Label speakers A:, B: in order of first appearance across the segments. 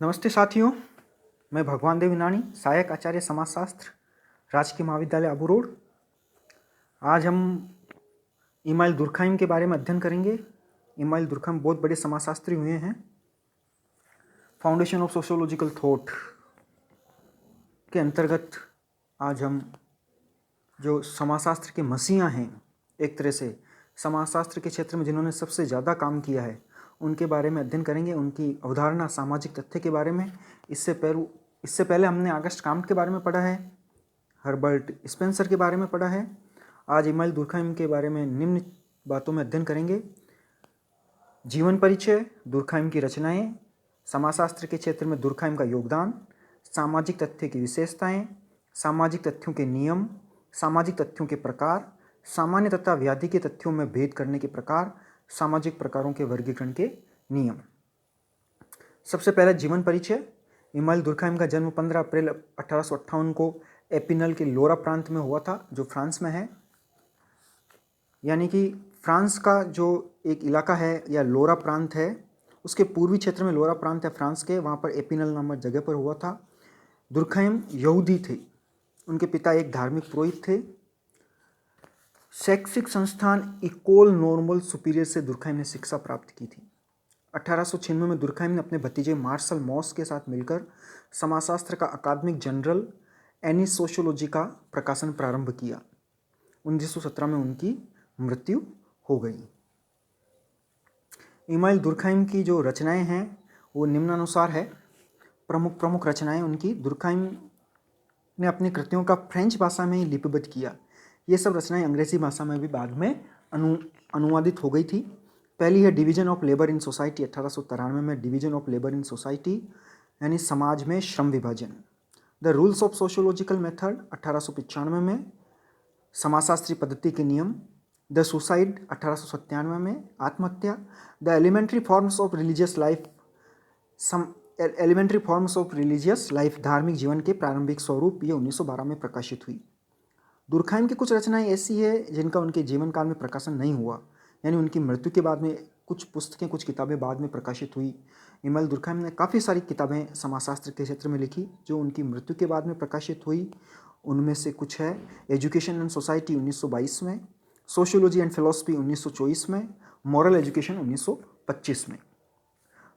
A: नमस्ते साथियों, मैं भगवान देव ईनानी, सहायक आचार्य समाजशास्त्र, राजकीय महाविद्यालय अबू रोड। आज हम इमानुएल दुर्खाइम के बारे में अध्ययन करेंगे। इमानुएल दुर्खाइम बहुत बड़े समाजशास्त्री हुए हैं। फाउंडेशन ऑफ सोशियोलॉजिकल थॉट के अंतर्गत आज हम जो समाजशास्त्र के मसीहा हैं, एक तरह से समाजशास्त्र के क्षेत्र में जिन्होंने सबसे ज़्यादा काम किया है, उनके बारे में अध्ययन करेंगे। उनकी अवधारणा सामाजिक तथ्य के बारे में। इससे पहले हमने ऑगस्ट काम्ट के बारे में पढ़ा है, हर्बर्ट स्पेंसर के बारे में पढ़ा है। आज इमानुएल दुर्खाइम के बारे में निम्न बातों में अध्ययन करेंगे। जीवन परिचय, दुर्खाइम की रचनाएं, समाजशास्त्र के क्षेत्र में दुर्खाइम का योगदान, सामाजिक तथ्य की विशेषताएं, सामाजिक तथ्यों के नियम, सामाजिक तथ्यों के प्रकार, सामान्य तथा व्याधि के तथ्यों में भेद करने के प्रकार, सामाजिक प्रकारों के वर्गीकरण के नियम। सबसे पहले जीवन परिचय। इमानुएल दुर्खाइम का जन्म 15 अप्रैल 1858 को एपिनल के लोरा प्रांत में हुआ था, जो फ्रांस में है। यानी कि फ्रांस का जो एक इलाका है या लोरा प्रांत है, उसके पूर्वी क्षेत्र में लोरा प्रांत है फ्रांस के, वहाँ पर एपिनल नामक जगह पर हुआ था। दुर्खाइम यहूदी थे। उनके पिता एक धार्मिक पुरोहित थे। शैक्षिक संस्थान इकोल नॉर्मल सुपीरियर से दुर्खाइम ने शिक्षा प्राप्त की थी। 1896 में दुर्खाइम ने अपने भतीजे मार्शल मॉस के साथ मिलकर समाजशास्त्र का अकादमिक जर्नल एनी सोशियोलॉजी का प्रकाशन प्रारंभ किया। 1917 में उनकी मृत्यु हो गई। इमानुएल दुर्खाइम की जो रचनाएं हैं वो निम्नानुसार है। प्रमुख रचनाएं उनकी। दुर्खाइम ने अपनी कृतियों का फ्रेंच भाषा में ही लिपिबद्ध किया। ये सब रचनाएं अंग्रेजी भाषा में भी बाद में अनुवादित हो गई थी। पहली है division of labour in society, 1893 में division of labour in society यानी समाज में श्रम विभाजन। The rules of sociological method 1895 में, समाजशास्त्रीय पद्धति के नियम। द सुसाइड 1897 में, आत्महत्या। The elementary forms of religious life, धार्मिक जीवन के प्रारंभिक स्वरूप, ये 1912 में प्रकाशित हुई। दुर्खाइम की कुछ रचनाएं ऐसी है जिनका उनके जीवन काल में प्रकाशन नहीं हुआ, यानी उनकी मृत्यु के बाद में कुछ पुस्तकें, कुछ किताबें बाद में प्रकाशित हुई। इमानुएल दुर्खाइम ने काफ़ी सारी किताबें समाजशास्त्र के क्षेत्र में लिखी जो उनकी मृत्यु के बाद में प्रकाशित हुई। उनमें से कुछ है एजुकेशन एंड सोसाइटी 1922 में, सोशियोलॉजी एंड फिलोसफी 1924 में, मॉरल एजुकेशन 1925 में।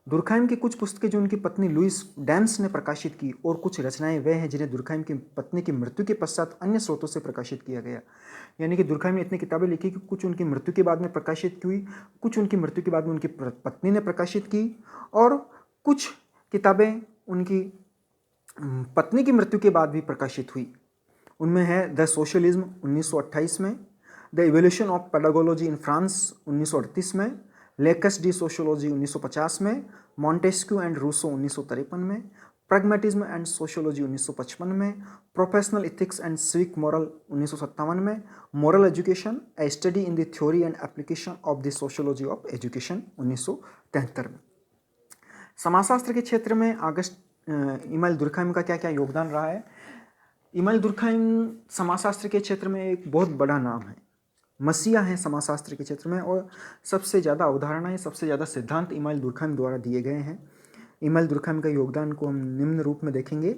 A: दुर्खाइम की कुछ पुस्तकें जो उनकी पत्नी लुइस डैम्स ने प्रकाशित की, और कुछ रचनाएं वे हैं जिन्हें दुर्खाइम की पत्नी की मृत्यु के पश्चात अन्य स्रोतों से प्रकाशित किया गया। यानी कि दुर्खाइम ने इतनी किताबें लिखी कि कुछ उनकी मृत्यु के बाद में प्रकाशित की हुई, कुछ उनकी मृत्यु के बाद में उनकी पत्नी ने प्रकाशित की, और कुछ किताबें उनकी पत्नी की मृत्यु के बाद भी प्रकाशित हुई। उनमें है द सोशलिज्म 1928 में, the evolution of pedagogy in France 1938 में, लेकस डी सोशियोलॉजी 1950 में, मॉन्टेस्क्यू एंड रूसो 1953 में, प्रैग्मेटिज्म एंड सोशियोलॉजी 1955 में, professional ethics and civic moral 1957 में, moral education A study in the theory and application of the sociology of education 1973 में। समाजशास्त्र के क्षेत्र में इमानुएल दुर्खाइम का क्या क्या योगदान रहा है। इमानुएल दुर्खाइम समाजशास्त्र के क्षेत्र में एक बहुत बड़ा नाम है, मसीहा हैं समाजशास्त्र के क्षेत्र में, और सबसे ज़्यादा अवधारणाएं, सबसे ज़्यादा सिद्धांत इमानुएल दुर्खाइम द्वारा दिए गए हैं। इमानुएल दुर्खाइम का योगदान को हम निम्न रूप में देखेंगे।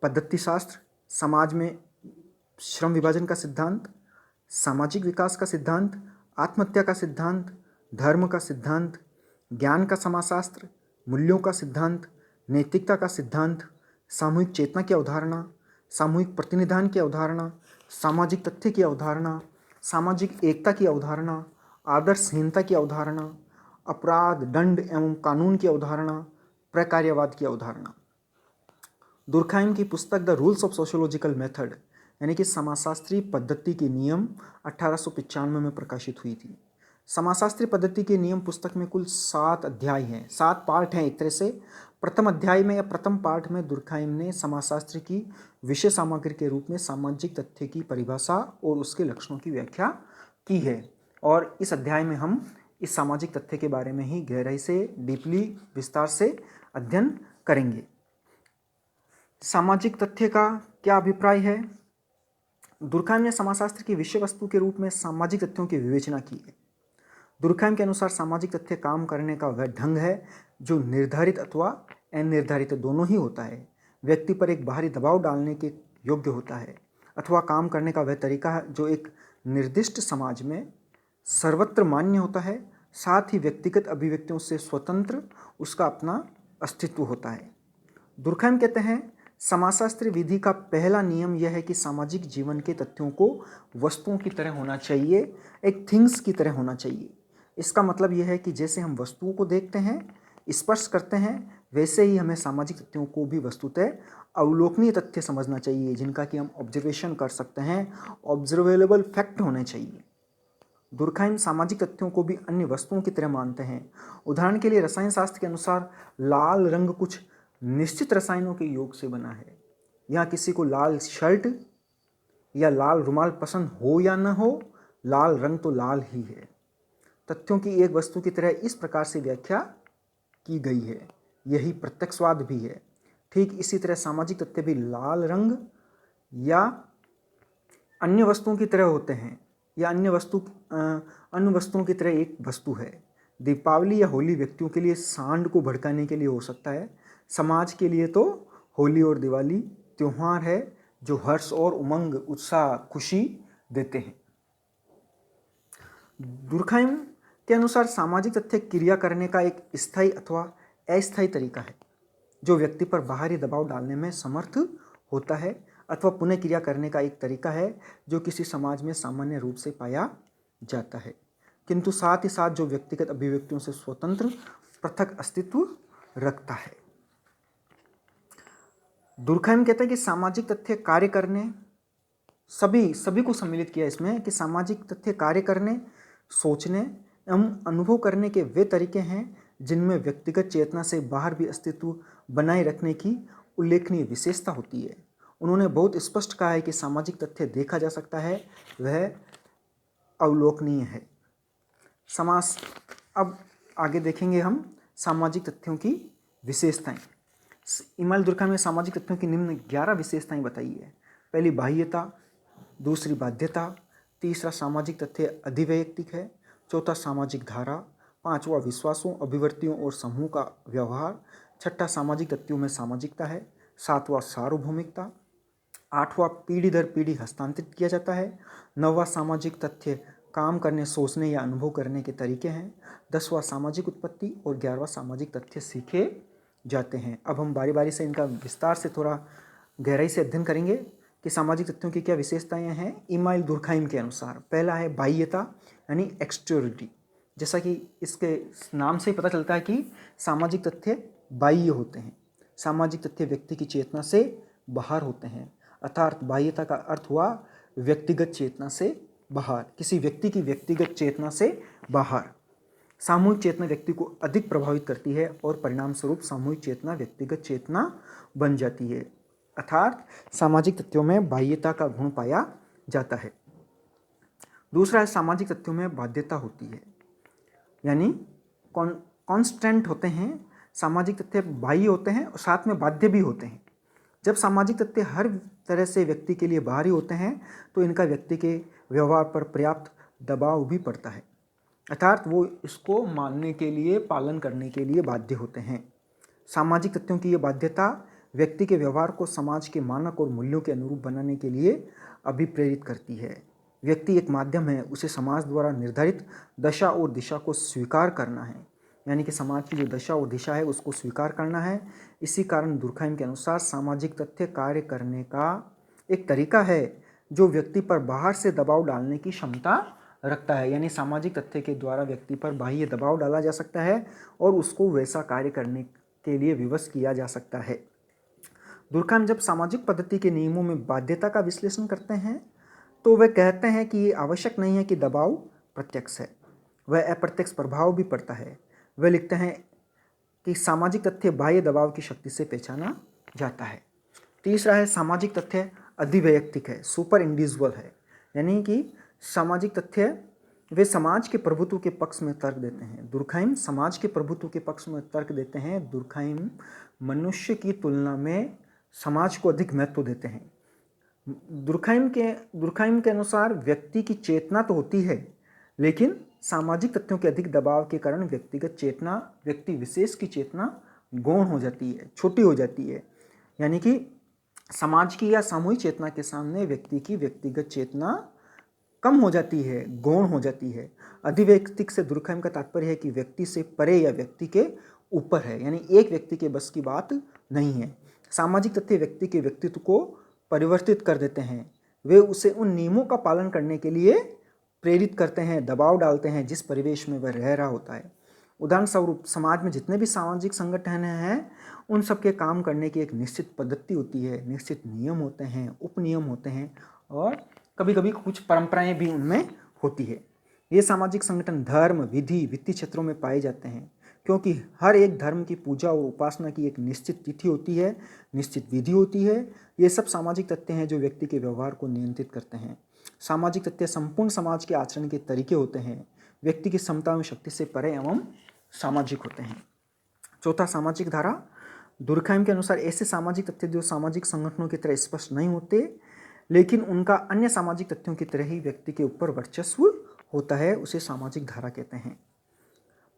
A: पद्धति शास्त्र, समाज में श्रम विभाजन का सिद्धांत, सामाजिक विकास का सिद्धांत, आत्महत्या का सिद्धांत, धर्म का सिद्धांत, ज्ञान का समाजशास्त्र, मूल्यों का सिद्धांत, नैतिकता का सिद्धांत, सामूहिक चेतना की अवधारणा, सामूहिक प्रतिनिधान की अवधारणा, सामाजिक तथ्य की अवधारणा, सामाजिक एकता की अवधारणा, आदर्शहीनता की अवधारणा, अपराध, दंड एवं कानून की अवधारणा, प्रकार्यवाद की अवधारणा। दुर्खाइम की पुस्तक the rules of sociological method यानी कि समाजशास्त्रीय पद्धति के नियम 1895 में प्रकाशित हुई थी। समाजशास्त्रीय पद्धति के नियम पुस्तक में कुल 7 अध्याय हैं, 7 पार्ट हैं एक तरह से। प्रथम अध्याय में या प्रथम पाठ में दुर्खाइम ने समाजशास्त्र की विषय सामग्री के रूप में सामाजिक तथ्य की परिभाषा और उसके लक्षणों की व्याख्या की है, और इस अध्याय में हम इस सामाजिक तथ्य के बारे में ही गहराई से, डीपली, विस्तार से अध्ययन करेंगे। सामाजिक तथ्य का क्या अभिप्राय है। दुर्खाइम ने समाजशास्त्र की विषय वस्तु के रूप में सामाजिक तथ्यों की विवेचना की है। दुर्खाइम के अनुसार सामाजिक तथ्य काम करने का वह ढंग है जो निर्धारित अथवा अनिर्धारित दोनों ही होता है। व्यक्ति पर एक बाहरी दबाव डालने के योग्य होता है अथवा काम करने का वह तरीका है जो एक निर्दिष्ट समाज में सर्वत्र मान्य होता है। साथ ही व्यक्तिगत अभिव्यक्तियों से स्वतंत्र उसका अपना अस्तित्व होता है। दुर्कheim कहते हैं समाजशास्त्र विधि का पहला नियम यह है कि सामाजिक जीवन के तथ्यों को वस्तुओं की तरह होना चाहिए, एक थिंग्स की तरह होना चाहिए। इसका मतलब यह है कि जैसे हम वस्तुओं को देखते हैं, स्पर्श करते हैं, वैसे ही हमें सामाजिक तथ्यों को भी वस्तुतः अवलोकनीय तथ्य समझना चाहिए, जिनका कि हम ऑब्जर्वेशन कर सकते हैं, ऑब्जर्वेबल फैक्ट होने चाहिए। दुर्कheim सामाजिक तथ्यों को भी अन्य वस्तुओं की तरह मानते हैं। उदाहरण के लिए रसायन शास्त्र के अनुसार लाल रंग कुछ निश्चित रसायनों के योग से बना है। यहाँ किसी को लाल शर्ट या लाल रुमाल पसंद हो या न हो, लाल रंग तो लाल ही है। तथ्यों की एक वस्तु की तरह इस प्रकार से व्याख्या की गई है, यही प्रत्यक्षवाद भी है। ठीक इसी तरह सामाजिक तथ्य भी लाल रंग या अन्य वस्तुओं की तरह होते हैं, या अन्य वस्तुओं की तरह एक वस्तु है। दीपावली या होली व्यक्तियों के लिए सांड को भड़काने के लिए हो सकता है, समाज के लिए तो होली और दिवाली त्योहार है जो हर्ष और उमंग, उत्साह, खुशी देते हैं। दुर्कheim के अनुसार सामाजिक तथ्य क्रिया करने का एक स्थायी अथवा अस्थायी तरीका है जो व्यक्ति पर बाहरी दबाव डालने में समर्थ होता है, अथवा पुनः क्रिया करने का एक तरीका है जो किसी समाज में सामान्य रूप से पाया जाता है, किंतु साथ ही साथ जो व्यक्तिगत अभिव्यक्तियों से स्वतंत्र पृथक अस्तित्व रखता है। दुर्कheim कहते हैं कि सामाजिक तथ्य कार्य करने, सभी को सम्मिलित किया इसमें कि सामाजिक तथ्य कार्य करने, सोचने एवं अनुभव करने के वे तरीके हैं जिनमें व्यक्तिगत चेतना से बाहर भी अस्तित्व बनाए रखने की उल्लेखनीय विशेषता होती है। उन्होंने बहुत स्पष्ट कहा है कि सामाजिक तथ्य देखा जा सकता है, वह अवलोकनीय है। अब आगे देखेंगे हम सामाजिक तथ्यों की विशेषताएं। इमानुएल दुर्कheim ने सामाजिक तथ्यों की निम्न 11 विशेषताएं बताई है। पहली बाह्यता, दूसरी बाध्यता, तीसरा सामाजिक तथ्य अधिवैयक्तिक है, चौथा सामाजिक धारा, पांचवा विश्वासों, अभिवृत्तियों और समूह का व्यवहार, छठा सामाजिक तथ्यों में सामाजिकता है, सातवां सार्वभौमिकता, आठवां पीढ़ी दर पीढ़ी हस्तांतरित किया जाता है, नौवां सामाजिक तथ्य काम करने, सोचने या अनुभव करने के तरीके हैं, 10वां सामाजिक उत्पत्ति और 11वां सामाजिक तथ्य सीखे जाते हैं। अब हम बारी बारी से इनका विस्तार से थोड़ा गहराई से अध्ययन करेंगे कि सामाजिक तथ्यों की क्या विशेषताएं हैं। इमानुएल दुर्कheim के अनुसार पहला है बाह्यता यानी एक्सटर्नलिटी। जैसा कि इसके नाम से ही पता चलता है कि सामाजिक तथ्य बाह्य होते हैं, सामाजिक तथ्य व्यक्ति की चेतना से बाहर होते हैं, अर्थात बाह्यता का अर्थ हुआ व्यक्तिगत चेतना से बाहर, किसी व्यक्ति की व्यक्तिगत चेतना से बाहर। सामूहिक चेतना व्यक्ति को अधिक प्रभावित करती है और परिणाम स्वरूप सामूहिक चेतना व्यक्तिगत चेतना बन जाती है, अर्थात सामाजिक तथ्यों में बाह्यता का गुण पाया जाता है। दूसरा है सामाजिक तथ्यों में बाध्यता होती है, यानी कॉन्स्टेंट होते हैं। सामाजिक तथ्य बाह्य होते हैं और साथ में बाध्य भी होते हैं। जब सामाजिक तथ्य हर तरह से व्यक्ति के लिए बाहरी होते हैं तो इनका व्यक्ति के व्यवहार पर पर्याप्त दबाव भी पड़ता है, अर्थात वो इसको मानने के लिए, पालन करने के लिए बाध्य होते हैं। सामाजिक तथ्यों की ये बाध्यता व्यक्ति के व्यवहार को समाज के मानक और मूल्यों के अनुरूप बनाने के लिए अभिप्रेरित करती है। व्यक्ति एक माध्यम है, उसे समाज द्वारा निर्धारित दशा और दिशा को स्वीकार करना है, यानी कि समाज की जो दशा और दिशा है उसको स्वीकार करना है। इसी कारण दुर्कheim के अनुसार सामाजिक तथ्य कार्य करने का एक तरीका है जो व्यक्ति पर बाहर से दबाव डालने की क्षमता रखता है, यानी सामाजिक तथ्य के द्वारा व्यक्ति पर बाह्य दबाव डाला जा सकता है और उसको वैसा कार्य करने के लिए विवश किया जा सकता है। दुर्कheim जब सामाजिक पद्धति के नियमों में बाध्यता का विश्लेषण करते हैं तो वे कहते हैं कि ये आवश्यक नहीं है कि दबाव प्रत्यक्ष है, वह अप्रत्यक्ष प्रभाव भी पड़ता है। वे लिखते हैं कि सामाजिक तथ्य बाह्य दबाव की शक्ति से पहचाना जाता है। तीसरा है सामाजिक तथ्य अधिवैयक्तिक है, सुपर इंडिविजुअल है, यानी कि सामाजिक तथ्य वे समाज के प्रभुत्व के पक्ष में तर्क देते हैं। दुर्कheim समाज के प्रभुत्व के पक्ष में तर्क देते हैं। दुर्कheim मनुष्य की तुलना में समाज को अधिक महत्व देते हैं। दुर्कheim के अनुसार व्यक्ति की चेतना तो होती है, लेकिन सामाजिक तथ्यों के अधिक दबाव के कारण व्यक्तिगत चेतना, व्यक्ति विशेष की चेतना गौण हो जाती है, छोटी हो जाती है। यानी कि समाज की या सामूहिक चेतना के सामने व्यक्ति की व्यक्तिगत चेतना कम हो जाती है, गौण हो जाती है। अधिवैयक्तिक से दुर्खम का तात्पर्य है कि व्यक्ति से परे या व्यक्ति के ऊपर है, यानी एक व्यक्ति के बस की बात नहीं है। सामाजिक तथ्य व्यक्ति के व्यक्तित्व को परिवर्तित कर देते हैं। वे उसे उन नियमों का पालन करने के लिए प्रेरित करते हैं, दबाव डालते हैं जिस परिवेश में वह रह रहा होता है। उदाहरण स्वरूप समाज में जितने भी सामाजिक संगठन हैं उन सबके काम करने की एक निश्चित पद्धति होती है, निश्चित नियम होते हैं, उपनियम होते हैं और कभी कभी कुछ परंपराएं भी उनमें होती है। ये सामाजिक संगठन धर्म, विधि, वित्तीय क्षेत्रों में पाए जाते हैं क्योंकि हर एक धर्म की पूजा और उपासना की एक निश्चित तिथि होती है, निश्चित विधि होती है। ये सब सामाजिक तथ्य हैं जो व्यक्ति के व्यवहार को नियंत्रित करते हैं। सामाजिक तथ्य संपूर्ण समाज के आचरण के तरीके होते हैं, व्यक्ति की क्षमता एवं शक्ति से परे एवं सामाजिक होते हैं। चौथा, सामाजिक धारा। दुर्खैम के अनुसार ऐसे सामाजिक तथ्य जो सामाजिक संगठनों की तरह स्पष्ट नहीं होते लेकिन उनका अन्य सामाजिक तथ्यों की तरह ही व्यक्ति के ऊपर वर्चस्व होता है, उसे सामाजिक धारा कहते हैं।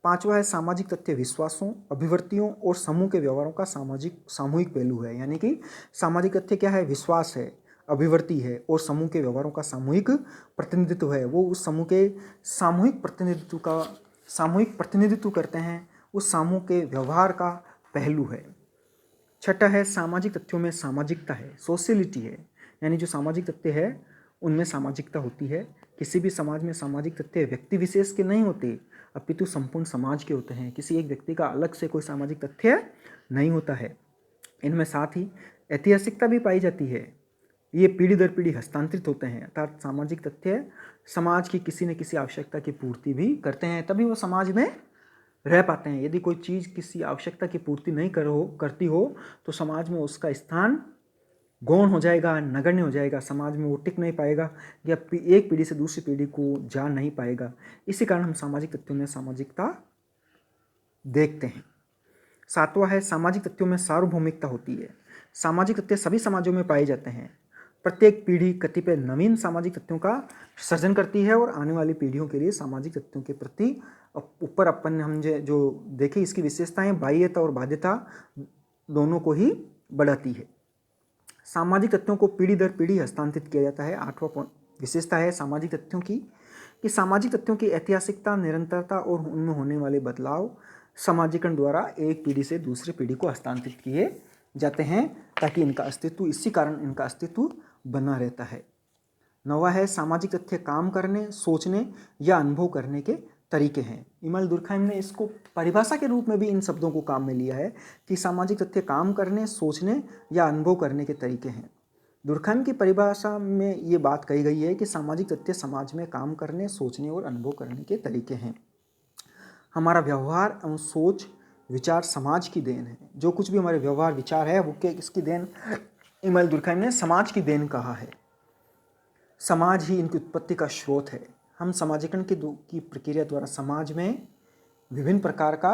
A: पांचवा है सामाजिक तथ्य विश्वासों, अभिवृत्तियों और समूह के व्यवहारों का सामूहिक पहलू है। यानी कि सामाजिक तथ्य क्या है? विश्वास है, अभिवृत्ति है और समूह के व्यवहारों का सामूहिक प्रतिनिधित्व है। वो उस समूह के सामूहिक प्रतिनिधित्व करते हैं, उस समूह के व्यवहार का पहलू है। छठा है सामाजिक तथ्यों में सामाजिकता है, सोशलिटी है। यानी जो सामाजिक तथ्य है उनमें सामाजिकता होती है। किसी भी समाज में सामाजिक तथ्य व्यक्ति विशेष के नहीं होते अपितु संपूर्ण समाज के होते हैं। किसी एक व्यक्ति का अलग से कोई सामाजिक तथ्य नहीं होता है। इनमें साथ ही ऐतिहासिकता भी पाई जाती है। ये पीढ़ी दर पीढ़ी हस्तांतरित होते हैं, अर्थात सामाजिक तथ्य समाज की किसी न किसी आवश्यकता की पूर्ति भी करते हैं, तभी वो समाज में रह पाते हैं। यदि कोई चीज़ किसी आवश्यकता की पूर्ति नहीं करती हो तो समाज में उसका स्थान गौण हो जाएगा, नगण्य हो जाएगा, समाज में वो टिक नहीं पाएगा या एक पीढ़ी से दूसरी पीढ़ी को जा नहीं पाएगा। इसी कारण हम सामाजिक तथ्यों में सामाजिकता देखते हैं। सातवां है सामाजिक तथ्यों में सार्वभौमिकता होती है। सामाजिक तथ्य सभी समाजों में पाए जाते हैं। प्रत्येक पीढ़ी कतिपय नवीन सामाजिक तथ्यों का सृजन करती है और आने वाली पीढ़ियों के लिए सामाजिक तथ्यों के प्रति ऊपर अपन हम जो देखें इसकी विशेषताएं बाह्यता और बाध्यता दोनों को ही बढ़ाती है। सामाजिक तथ्यों को पीढ़ी दर पीढ़ी हस्तांतरित किया जाता है। आठवां विशेषता है सामाजिक तथ्यों की कि सामाजिक तथ्यों की ऐतिहासिकता, निरंतरता और उनमें होने वाले बदलाव समाजीकरण द्वारा एक पीढ़ी से दूसरी पीढ़ी को हस्तांतरित किए जाते हैं ताकि इसी कारण इनका अस्तित्व बना रहता है। नौवां है सामाजिक तथ्य काम करने, सोचने या अनुभव करने के तरीके हैं। इमानुएल दुर्खैम ने इसको परिभाषा के रूप में भी इन शब्दों को काम में लिया है कि सामाजिक तथ्य काम करने, सोचने या अनुभव करने के तरीके हैं। दुर्खैम की परिभाषा में ये बात कही गई है कि सामाजिक तथ्य समाज में काम करने, सोचने और अनुभव करने के तरीके हैं। हमारा व्यवहार एवं सोच विचार समाज की देन है। जो कुछ भी हमारे व्यवहार विचार है वो किसकी देन? इमानुएल दुर्खैम ने समाज की देन कहा है। समाज ही इनकी उत्पत्ति का स्रोत है। हम समाजीकरण की प्रक्रिया द्वारा समाज में विभिन्न प्रकार का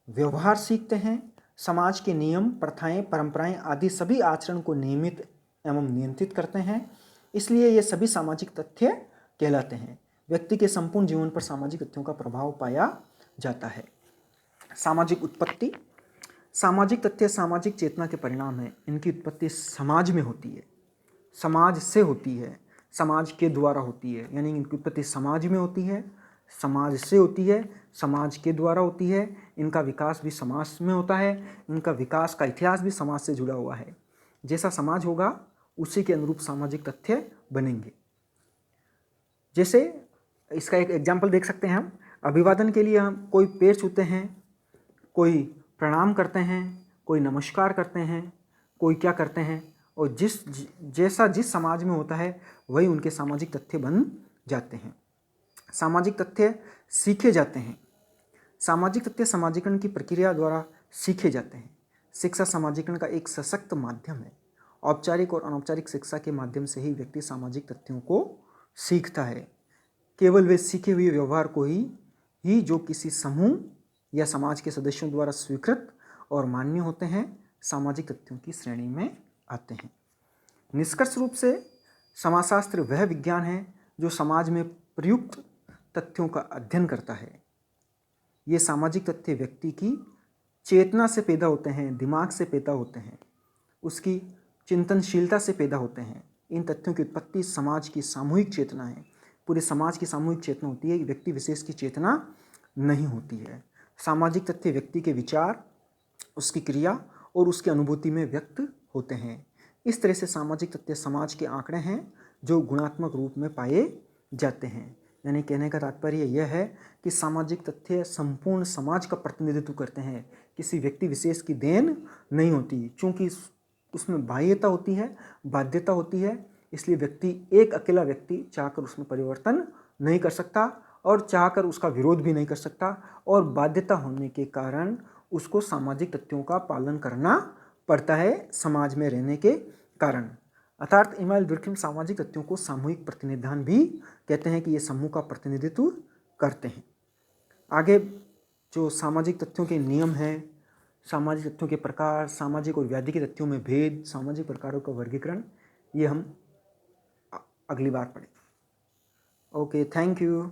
A: व्यवहार सीखते हैं। समाज के नियम, प्रथाएं, परंपराएं आदि सभी आचरण को नियमित एवं नियंत्रित करते हैं। इसलिए ये सभी सामाजिक तथ्य कहलाते हैं। व्यक्ति के संपूर्ण जीवन पर सामाजिक तथ्यों का प्रभाव पाया जाता है। सामाजिक उत्पत्ति। सामाजिक तथ्य सामाजिक चेतना के परिणाम है। इनकी उत्पत्ति समाज में होती है, समाज से होती है, समाज के द्वारा होती है। यानी इनकी उत्पत्ति समाज में होती है, समाज से होती है, समाज के द्वारा होती है। इनका विकास भी समाज में होता है। इनका विकास का इतिहास भी समाज से जुड़ा हुआ है। जैसा समाज होगा उसी के अनुरूप सामाजिक तथ्य बनेंगे। जैसे इसका एक एग्जाम्पल देख सकते हैं हम। अभिवादन के लिए हम कोई पैर छूते हैं, कोई प्रणाम करते हैं, कोई नमस्कार करते हैं, कोई क्या करते हैं, और जिस समाज में होता है वही उनके सामाजिक तथ्य बन जाते हैं। सामाजिक तथ्य सीखे जाते हैं। सामाजिक तथ्य सामाजिकरण की प्रक्रिया द्वारा सीखे जाते हैं। शिक्षा सामाजिकरण का एक सशक्त माध्यम है। औपचारिक और अनौपचारिक शिक्षा के माध्यम से ही व्यक्ति सामाजिक तथ्यों को सीखता है। केवल वे सीखे हुए व्यवहार को ही जो किसी समूह या समाज के सदस्यों द्वारा स्वीकृत और मान्य होते हैं सामाजिक तथ्यों की श्रेणी में आते हैं। निष्कर्ष रूप से समाजशास्त्र वह विज्ञान है जो समाज में प्रयुक्त तथ्यों का अध्ययन करता है। ये सामाजिक तथ्य व्यक्ति की चेतना से पैदा होते हैं, दिमाग से पैदा होते हैं, उसकी चिंतनशीलता से पैदा होते हैं। इन तथ्यों की उत्पत्ति समाज की सामूहिक चेतना है। पूरे समाज की सामूहिक चेतना होती है, व्यक्ति विशेष की चेतना नहीं होती है। सामाजिक तथ्य व्यक्ति के विचार, उसकी क्रिया और उसकी अनुभूति में व्यक्त होते हैं। इस तरह से सामाजिक तथ्य समाज के आंकड़े हैं जो गुणात्मक रूप में पाए जाते हैं। यानी कहने का तात्पर्य यह है कि सामाजिक तथ्य संपूर्ण समाज का प्रतिनिधित्व करते हैं, किसी व्यक्ति विशेष की देन नहीं होती। चूँकि उसमें बाह्यता होती है, बाध्यता होती है, इसलिए व्यक्ति, एक अकेला व्यक्ति चाहकर उसमें परिवर्तन नहीं कर सकता और चाहकर उसका विरोध भी नहीं कर सकता, और बाध्यता होने के कारण उसको सामाजिक तथ्यों का पालन करना पड़ता है समाज में रहने के कारण। अर्थात इमानुएल दुर्कheim सामाजिक तथ्यों को सामूहिक प्रतिनिधान भी कहते हैं कि ये समूह का प्रतिनिधित्व करते हैं। आगे जो सामाजिक तथ्यों के नियम हैं, सामाजिक तथ्यों के प्रकार, सामाजिक और व्याधि के तथ्यों में भेद, सामाजिक प्रकारों का वर्गीकरण, ये हम अगली बार पढ़ेंगे। Okay, thank you.